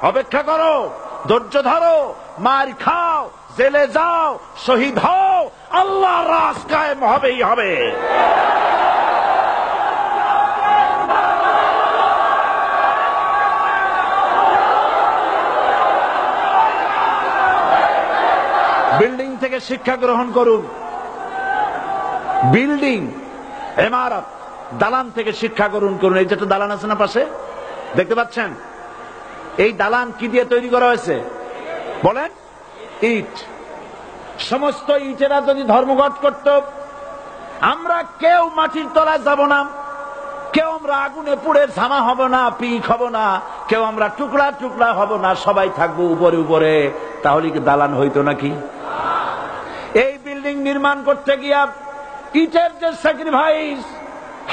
অপেক্ষা করো, ধৈর্য ধরো, মার খাও, জেলে যাও, শহীদ হও, আল্লাহর রাজ কায়েম হবেই হবে। বিল্ডিং থেকে শিক্ষা গ্রহণ করুন। বিল্ডিং, ইমারত, দালান থেকে শিক্ষা গ্রহণ করুন। এই যেটা দালান আছে না পাশে, দেখতে পাচ্ছেন? এই দালান কি দিয়ে তৈরি করা হয়েছে বলেন? ইট। সমস্ত ইটেরা যদি ধর্মঘট করত, আমরা কেউ মাটির তলায় যাব না, কেউ আমরা আগুনে পুড়ে ঝামা হব না, পিক হব না, কেউ আমরা টুকরা টুকরা হব না, সবাই থাকবো উপরে উপরে, তাহলে কি দালান হইতো নাকি? এই বিল্ডিং নির্মাণ করতে গিয়া ইটের যে স্যাক্রিফাইস,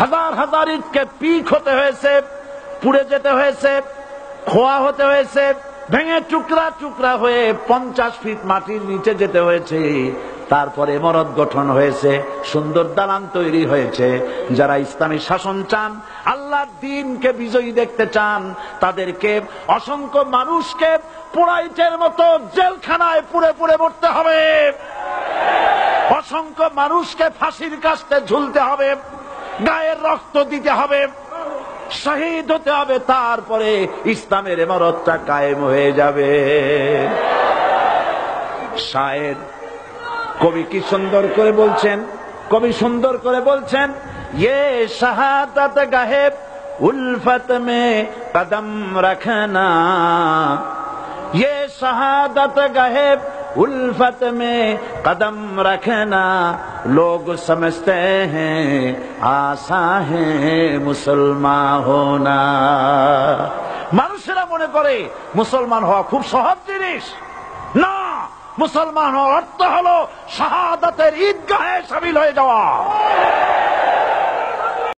হাজার হাজার ইটকে পিক হতে হয়েছে, পুড়ে যেতে হয়েছে, খোয়া হতে হয়েছে, ভেঙে টুকরা টুকরা হয়ে 50 ফিট মাটির নিচে যেতে হয়েছে, তারপরে ইমারত গঠন হয়েছে, সুন্দর দালান তৈরি হয়েছে। যারা ইসলামী শাসন চান, আল্লাহর দ্বীনকে বিজয়ী দেখতে চান, তাদেরকে অসংখ্য মানুষকে পোড়াইটের মতো জেলখানায় পুড়ে পুড়ে মরতে হবে, অসংখ্য মানুষকে ফাঁসির কাস্তে ঝুলতে হবে, গায়ের রক্ত দিতে হবে, শহীদ হতে হবে, তারপরে ইসলামের ইমারতটা কায়েম হয়ে যাবে। শায়ের কবি কি সুন্দর করে বলছেন, কবি সুন্দর করে বলছেন, ये शहादत गाहे उल्फत में कदम रखना, ये शहादत गाहे उल्फत में कदम रखना, लोग समझते हैं आसान है मुसलमान होना। মানুষেরা মনে করে মুসলমান হওয়া খুব সহজ জিনিস। না, মুসলমান হওয়ার অর্থ হলো শাহাদাতের ঈদগাহে শামিল হয়ে যাওয়া।